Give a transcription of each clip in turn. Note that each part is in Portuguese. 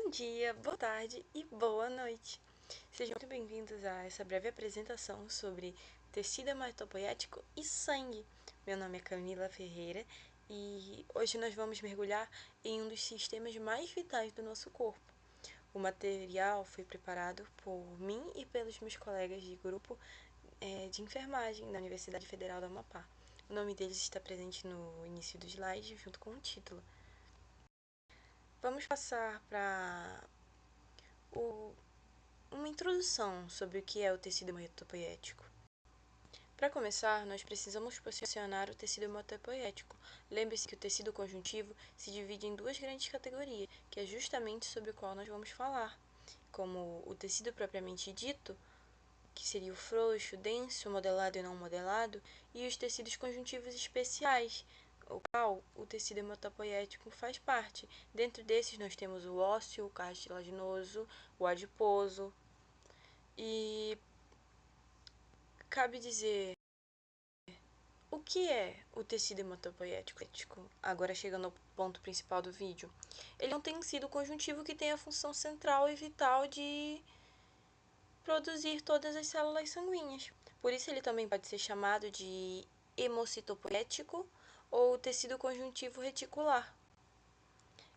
Bom dia, boa tarde e boa noite. Sejam muito bem-vindos a essa breve apresentação sobre tecido hematopoético e sangue. Meu nome é Camila Ferreira e hoje nós vamos mergulhar em um dos sistemas mais vitais do nosso corpo. O material foi preparado por mim e pelos meus colegas de grupo de enfermagem da Universidade Federal do Amapá. O nome deles está presente no início do slide, junto com o título. Vamos passar para uma introdução sobre o que é o tecido hematopoético. Para começar, nós precisamos posicionar o tecido hematopoético. Lembre-se que o tecido conjuntivo se divide em duas grandes categorias, que é justamente sobre o qual nós vamos falar, como o tecido propriamente dito, que seria o frouxo, denso, modelado e não modelado, e os tecidos conjuntivos especiais, o qual o tecido hematopoético faz parte. Dentro desses nós temos o ósseo, o cartilaginoso, o adiposo. E cabe dizer o que é o tecido hematopoético. Agora chegando ao ponto principal do vídeo. Ele é um tecido conjuntivo que tem a função central e vital de produzir todas as células sanguíneas. Por isso ele também pode ser chamado de hemocitopoético ou tecido conjuntivo reticular.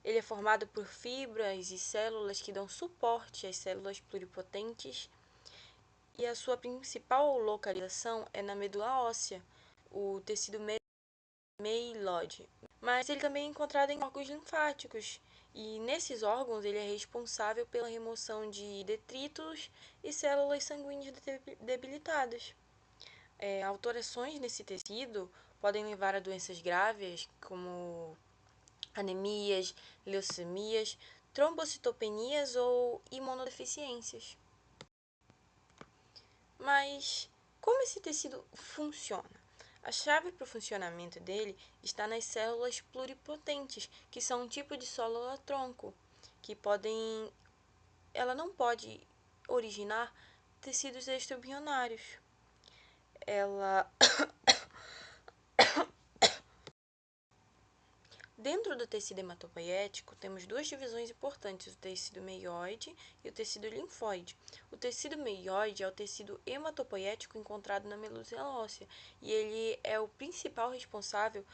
Ele é formado por fibras e células que dão suporte às células pluripotentes e a sua principal localização é na medula óssea, o tecido mieloide. Mas ele também é encontrado em órgãos linfáticos, e nesses órgãos ele é responsável pela remoção de detritos e células sanguíneas debilitadas. Alterações nesse tecido podem levar a doenças graves, como anemias, leucemias, trombocitopenias ou imunodeficiências. Mas como esse tecido funciona? A chave para o funcionamento dele está nas células pluripotentes, que são um tipo de célula-tronco, que ela não pode originar tecidos extraembrionários. Dentro do tecido hematopoético, temos duas divisões importantes, o tecido meioide e o tecido linfóide. O tecido meioide é o tecido hematopoético encontrado na medula óssea, e ele é o principal responsável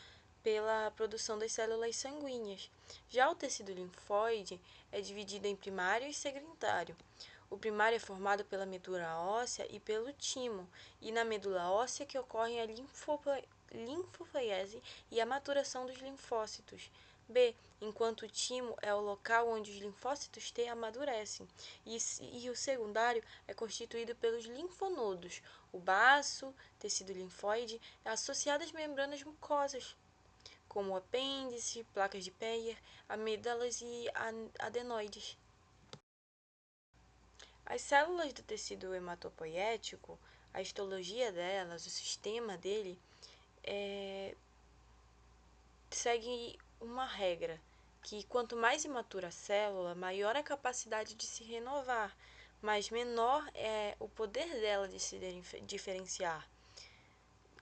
pela produção das células sanguíneas. Já o tecido linfóide é dividido em primário e secundário. O primário é formado pela medula óssea e pelo timo, e na medula óssea que ocorre a linfopoiese e a maturação dos linfócitos. B. Enquanto o timo é o local onde os linfócitos T amadurecem. E o secundário é constituído pelos linfonodos. O baço, tecido linfóide, é associado às membranas mucosas, como o apêndice, placas de Peyer, amígdalas e adenoides. As células do tecido hematopoético, a histologia delas, o sistema dele, segue uma regra, que quanto mais imatura a célula, maior a capacidade de se renovar, mas menor é o poder dela de se diferenciar.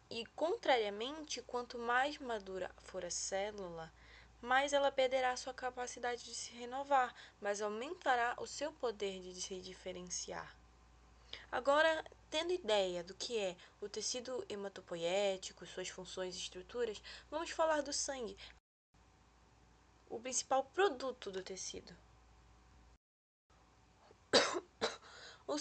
E, contrariamente, quanto mais madura for a célula, mais ela perderá sua capacidade de se renovar, mas aumentará o seu poder de se diferenciar. Agora, tendo ideia do que é o tecido hematopoético, suas funções e estruturas, vamos falar do sangue, o principal produto do tecido. O,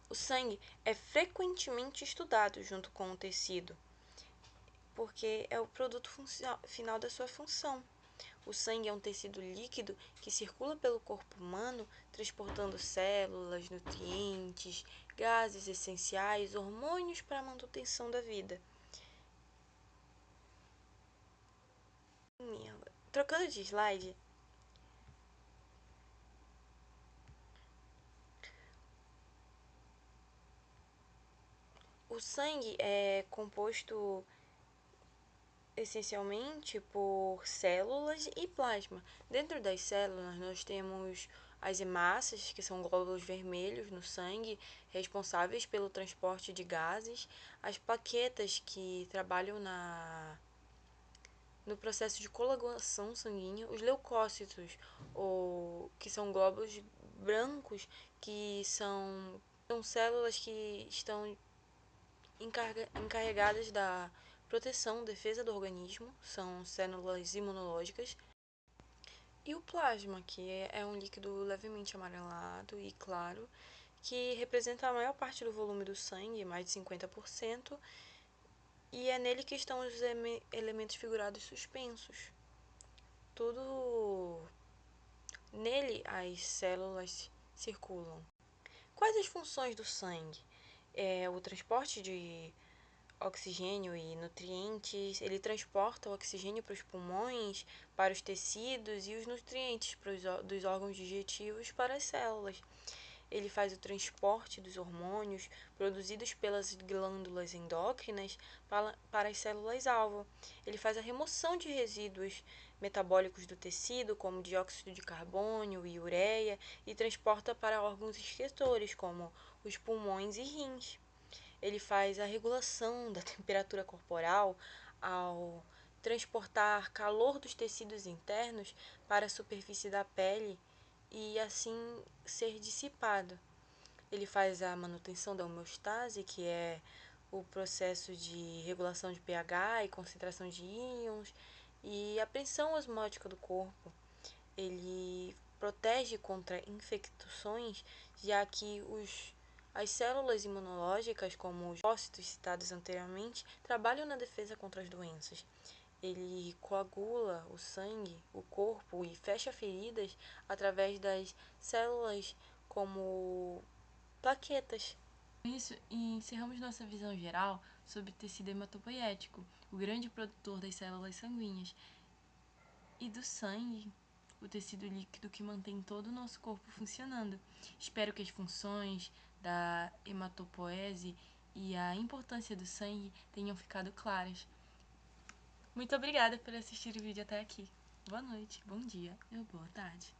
o sangue é frequentemente estudado junto com o tecido, porque é o produto final da sua função. O sangue é um tecido líquido que circula pelo corpo humano, transportando células, nutrientes, gases essenciais, hormônios para a manutenção da vida. Trocando de slide, o sangue é composto essencialmente por células e plasma. Dentro das células, nós temos as hemácias, que são glóbulos vermelhos no sangue, responsáveis pelo transporte de gases, as plaquetas, que trabalham no processo de coagulação sanguínea, os leucócitos, ou que são glóbulos brancos, que são células que estão encarregadas da proteção, defesa do organismo, são células imunológicas, e o plasma, que é um líquido levemente amarelado e claro, que representa a maior parte do volume do sangue, mais de 50%, e é nele que estão os elementos figurados suspensos. Tudo nele as células circulam. Quais as funções do sangue? O transporte de oxigênio e nutrientes, ele transporta o oxigênio para os pulmões, para os tecidos e os nutrientes dos órgãos digestivos para as células. Ele faz o transporte dos hormônios produzidos pelas glândulas endócrinas para as células-alvo. Ele faz a remoção de resíduos metabólicos do tecido, como dióxido de carbono e ureia, e transporta para órgãos excretores, como os pulmões e rins. Ele faz a regulação da temperatura corporal ao transportar calor dos tecidos internos para a superfície da pele e assim ser dissipado. Ele faz a manutenção da homeostase, que é o processo de regulação de pH e concentração de íons, e a pressão osmótica do corpo. Ele protege contra infecções, já que as células imunológicas, como os leucócitos citados anteriormente, trabalham na defesa contra as doenças. Ele coagula o sangue, o corpo e fecha feridas através das células como plaquetas. Com isso, encerramos nossa visão geral sobre o tecido hematopoético, o grande produtor das células sanguíneas, e do sangue, o tecido líquido que mantém todo o nosso corpo funcionando. Espero que as funções da hematopoese e a importância do sangue tenham ficado claras. Muito obrigada por assistir o vídeo até aqui. Boa noite, bom dia ou boa tarde.